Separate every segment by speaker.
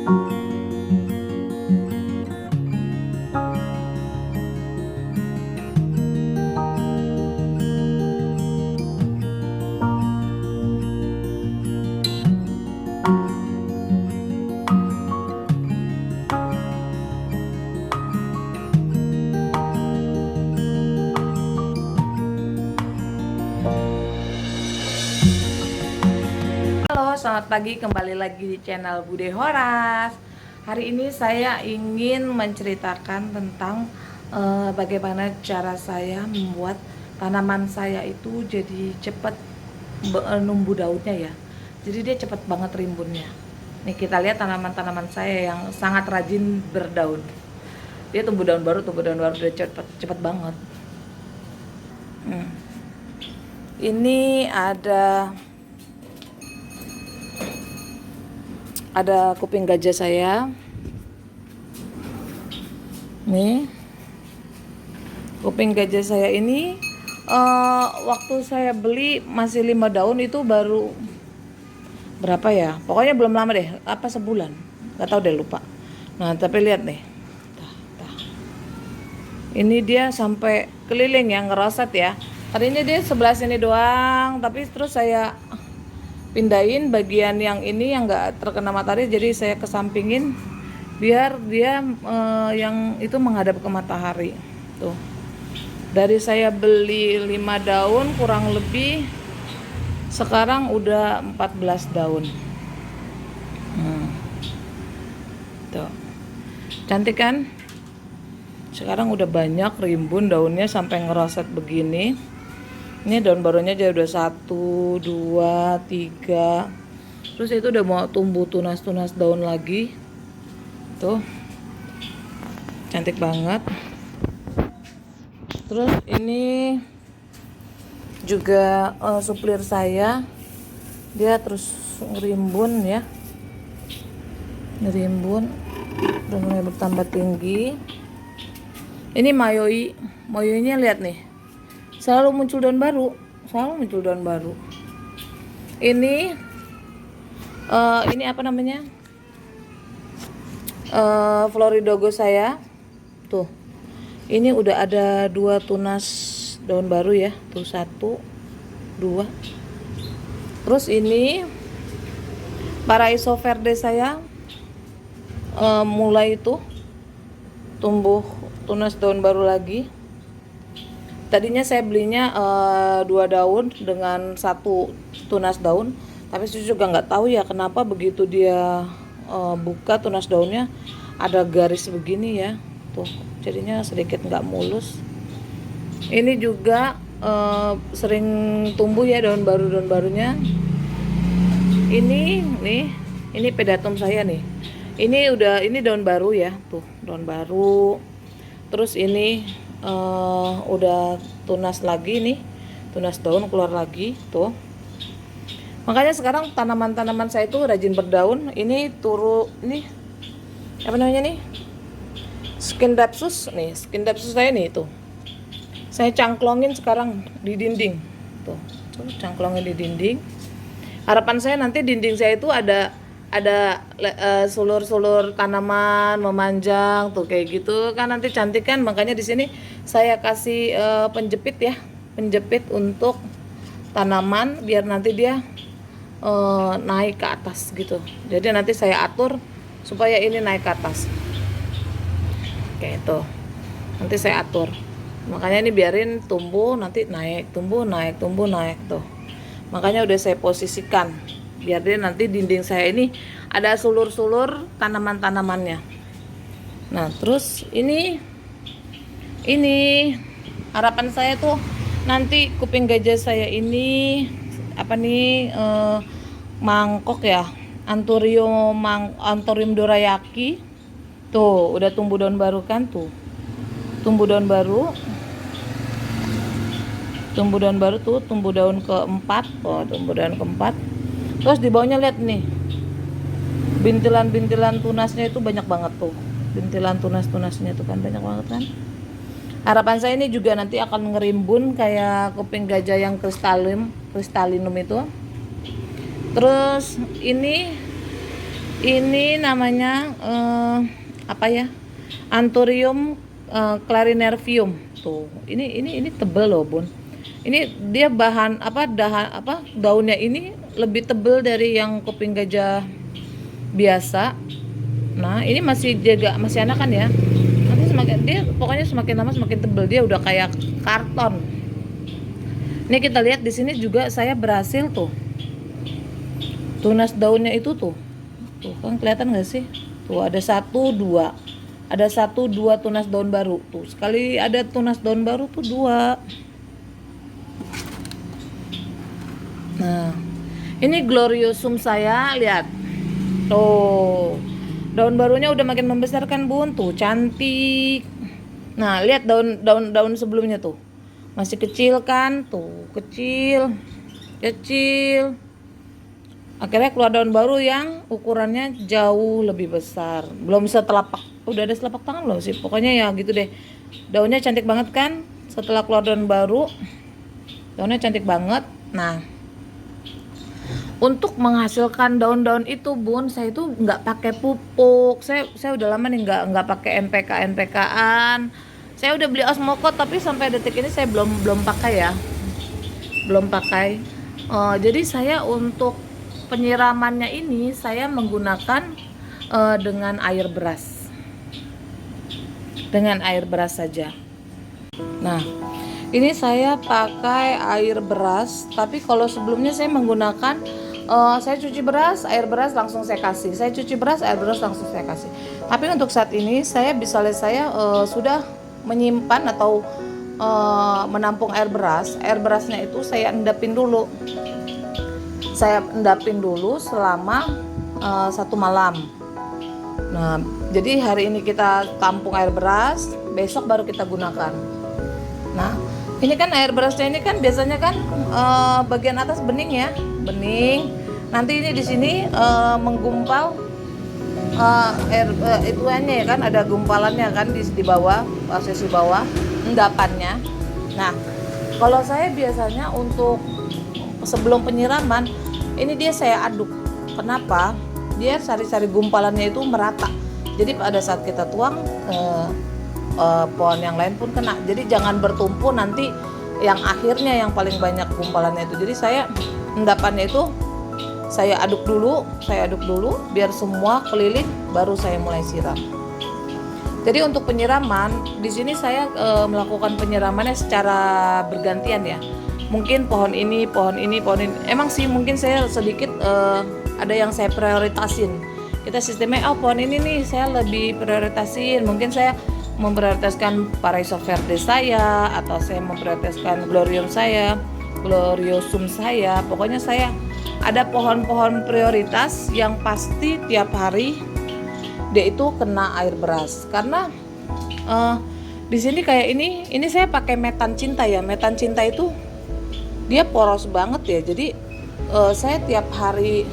Speaker 1: Halo, selamat pagi, kembali lagi di channel Bude Horas. Hari ini saya ingin menceritakan tentang bagaimana cara saya membuat tanaman saya itu jadi cepat numbuh daunnya ya. Jadi dia cepat banget rimbunnya. Nih kita lihat tanaman-tanaman saya yang sangat rajin berdaun. Dia tumbuh daun baru udah cepet banget. Ini ada kuping gajah saya. Nih, kuping gajah saya ini waktu saya beli masih 5 daun, itu baru berapa ya? Pokoknya belum lama deh, apa sebulan? Gak tahu deh, lupa. Nah, tapi lihat nih. Ini dia sampai keliling ya, ngerosot ya. Tadinya dia sebelah sini doang, tapi terus saya pindahin bagian yang ini yang nggak terkena matahari, jadi saya kesampingin biar dia yang itu menghadap ke matahari. Tuh, dari saya beli 5 daun kurang lebih sekarang udah 14 daun. Tuh, cantik kan? Sekarang udah banyak rimbun daunnya sampai ngerosot begini. Ini daun barunya aja udah 1, 2, 3. Terus itu udah mau tumbuh tunas-tunas daun lagi. Tuh, cantik banget. Terus ini juga suplir saya, dia terus ngerimbun ya, ngerimbun, udah mulai bertambah tinggi. Ini mayoinya lihat nih, selalu muncul daun baru. Ini apa namanya, Floridogo saya. Tuh, ini udah ada 2 tunas daun baru ya. Tuh 1, 2. Terus ini Paraiso verde saya mulai itu tumbuh tunas daun baru lagi. Tadinya saya belinya 2 daun dengan 1 tunas daun, tapi saya juga nggak tahu ya kenapa begitu dia buka tunas daunnya ada garis begini ya. Tuh, jadinya sedikit nggak mulus. Ini juga sering tumbuh ya daun barunya. Ini pedatum saya nih. Ini daun baru ya, tuh daun baru. Terus ini udah tunas lagi nih, tunas daun keluar lagi tuh. Makanya sekarang tanaman-tanaman saya itu rajin berdaun. Ini apa namanya nih, Scindapsus saya nih tuh. Saya cangklongin sekarang di dinding tuh cangklongin di dinding. Harapan saya nanti dinding saya itu ada sulur-sulur tanaman memanjang tuh kayak gitu kan, nanti cantik kan. Makanya di sini saya kasih penjepit untuk tanaman biar nanti dia naik ke atas gitu. Jadi nanti saya atur supaya ini naik ke atas kayak itu, nanti saya atur. Makanya ini biarin tumbuh, nanti naik tuh. Makanya udah saya posisikan biar dia nanti dinding saya ini ada sulur-sulur tanaman-tanamannya. Nah, terus ini harapan saya tuh nanti kuping gajah saya ini mangkok ya, Anthurium dorayaki. Tuh, udah tumbuh daun baru kan tuh. Tumbuh daun baru tuh, tumbuh daun keempat. Terus di bawahnya lihat nih, bintilan tunasnya itu banyak banget tuh. Bintilan tunasnya itu kan banyak banget kan. Harapan saya ini juga nanti akan ngerimbun kayak kuping gajah yang kristalinum itu. Terus ini Ini namanya apa ya? Anthurium clarinervium. Tuh, ini tebel loh, Bun. Ini dia bahan apa daunnya ini lebih tebel dari yang kuping gajah biasa. Nah, ini masih juga masih anakan ya. Nanti semakin dia pokoknya semakin lama semakin tebel, dia udah kayak karton. Ini kita lihat di sini juga saya berhasil tuh. Tunas daunnya itu tuh. Tuh kan kelihatan nggak sih? Tuh ada 1 2. Ada 1 2 tunas daun baru. Tuh sekali ada tunas daun baru tuh 2. Nah, ini gloriosum saya, lihat. Tuh. Daun barunya udah makin membesar kan, Bun? Tuh, cantik. Nah, lihat daun sebelumnya tuh. Masih kecil kan? Tuh, kecil. Kecil. Akhirnya keluar daun baru yang ukurannya jauh lebih besar. Belum setelapak. Udah ada selapak tangan loh sih. Pokoknya ya gitu deh. Daunnya cantik banget kan? Setelah keluar daun baru, daunnya cantik banget. Nah, untuk menghasilkan daun-daun itu, Bun, saya itu nggak pakai pupuk. Saya udah lama nih nggak pakai NPK-an. Saya udah beli Osmocote tapi sampai detik ini saya belum pakai ya. Belum pakai. Jadi saya untuk penyiramannya ini saya menggunakan dengan air beras. Dengan air beras saja. Nah, ini saya pakai air beras, tapi kalau sebelumnya saya menggunakan saya cuci beras, air beras langsung saya kasih. Saya cuci beras, air beras langsung saya kasih. Tapi untuk saat ini saya bisa lihat saya sudah menyimpan atau menampung air beras. Air berasnya itu saya endapin dulu. Saya endapin dulu selama 1 malam. Nah, jadi hari ini kita tampung air beras, besok baru kita gunakan. Nah, ini kan air berasnya ini kan biasanya kan bagian atas bening ya, bening. Nanti ini di sini menggumpal air ituannya ya kan, ada gumpalannya kan di bawah, sisi bawah endapannya. Nah, kalau saya biasanya untuk sebelum penyiraman ini dia saya aduk. Kenapa? Dia sari-sari gumpalannya itu merata. Jadi pada saat kita tuang pohon yang lain pun kena. Jadi jangan bertumpu nanti yang akhirnya yang paling banyak gumpalannya itu. Jadi saya endapannya itu saya aduk dulu biar semua keliling baru saya mulai siram. Jadi untuk penyiraman di sini saya melakukan penyiramannya secara bergantian ya. Mungkin pohon ini. Emang sih mungkin saya sedikit ada yang saya prioritasin. Kita sistemnya pohon ini nih saya lebih prioritasin. Mungkin saya memprioritaskan Paraiso Verde saya, atau saya memprioritaskan Gloriosum saya. Pokoknya saya ada pohon-pohon prioritas yang pasti tiap hari dia itu kena air beras. Karena di sini kayak ini saya pakai metan cinta ya. Metan cinta itu dia poros banget ya. Jadi saya tiap hari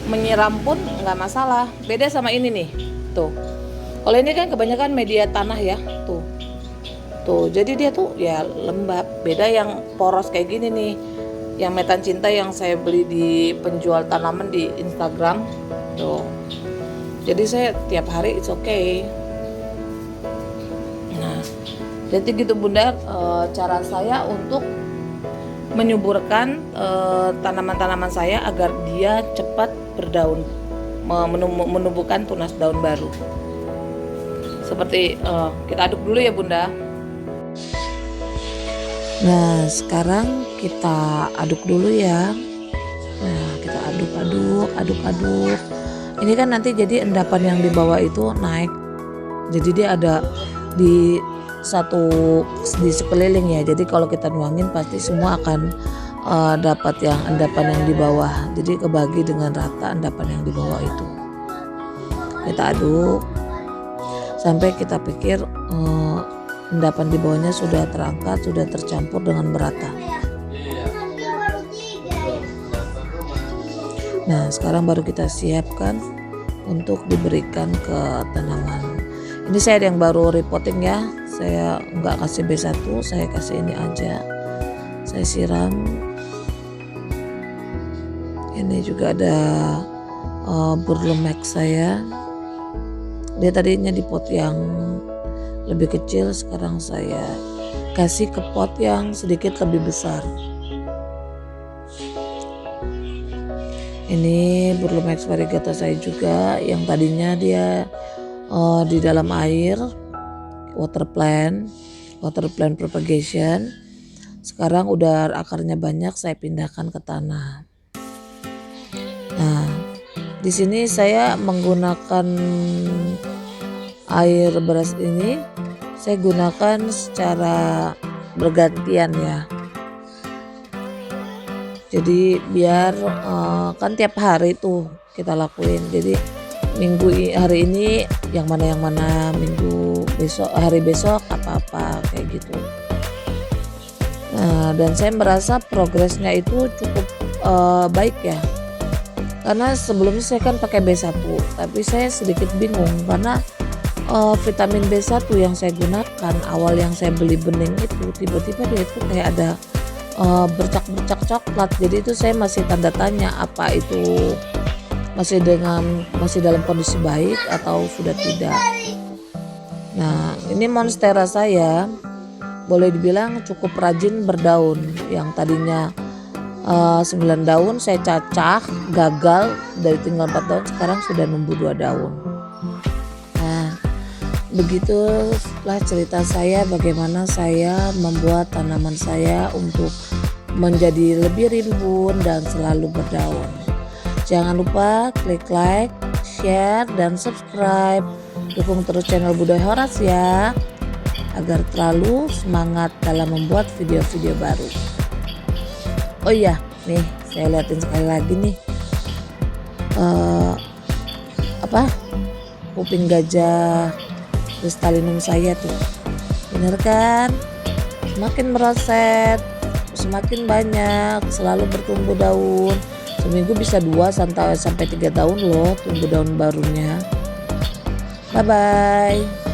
Speaker 1: menyiram pun nggak masalah. Beda sama ini nih, tuh. Kalau ini kan kebanyakan media tanah ya, tuh. Jadi dia tuh ya lembab. Beda yang poros kayak gini nih, yang metan cinta yang saya beli di penjual tanaman di Instagram, tuh. Jadi saya tiap hari it's okay. Nah, jadi gitu Bunda, cara saya untuk menyuburkan tanaman-tanaman saya agar dia cepat berdaun, menumbuhkan tunas daun baru. Seperti kita aduk dulu ya Bunda. Nah, sekarang kita aduk dulu ya. Nah, kita aduk. Ini kan nanti jadi endapan yang di bawah itu naik. Jadi dia ada di sekeliling ya. Jadi kalau kita nuangin pasti semua akan dapat yang endapan yang di bawah. Jadi kebagi dengan rata endapan yang di bawah itu. Kita aduk sampai kita pikir endapan di bawahnya sudah terangkat, sudah tercampur dengan merata. Nah, sekarang baru kita siapkan untuk diberikan ke tanaman. Ini saya ada yang baru repotting ya. Saya nggak kasih B1, saya kasih ini aja. Saya siram. Ini juga ada burlemex saya. Dia tadinya di pot yang lebih kecil, sekarang saya kasih ke pot yang sedikit lebih besar. Ini burlemex variegata saya juga yang tadinya dia di dalam air, water plant propagation. Sekarang udah akarnya banyak, saya pindahkan ke tanah. Nah, di sini saya menggunakan air beras ini, saya gunakan secara bergantian ya. Jadi biar kan tiap hari tuh kita lakuin. Jadi hari ini yang mana, minggu besok, hari besok apa kayak gitu. Nah, dan saya merasa progresnya itu cukup baik ya. Karena sebelumnya saya kan pakai B1, tapi saya sedikit bingung karena vitamin B1 yang saya gunakan awal yang saya beli bening itu tiba-tiba dia itu kayak ada bercak-bercak coklat. Jadi itu saya masih tanda tanya apa itu masih dalam kondisi baik atau sudah tidak. Nah, ini monstera saya boleh dibilang cukup rajin berdaun. Yang tadinya 9 daun saya cacah, gagal, dari tinggal 4 daun sekarang sudah numbuh 2 daun. Nah, begitulah cerita saya bagaimana saya membuat tanaman saya untuk menjadi lebih rimbun dan selalu berdaun. Jangan lupa klik like, share, dan subscribe. Dukung terus channel Budaya Horas ya, agar terlalu semangat dalam membuat video-video baru. Oh iya, nih saya liatin sekali lagi nih kuping gajah Cristalinum saya tuh, bener kan? Semakin meroset, semakin banyak, selalu bertumbuh daun. Seminggu bisa 2 sampai 3 daun loh tumbuh daun barunya. Bye bye.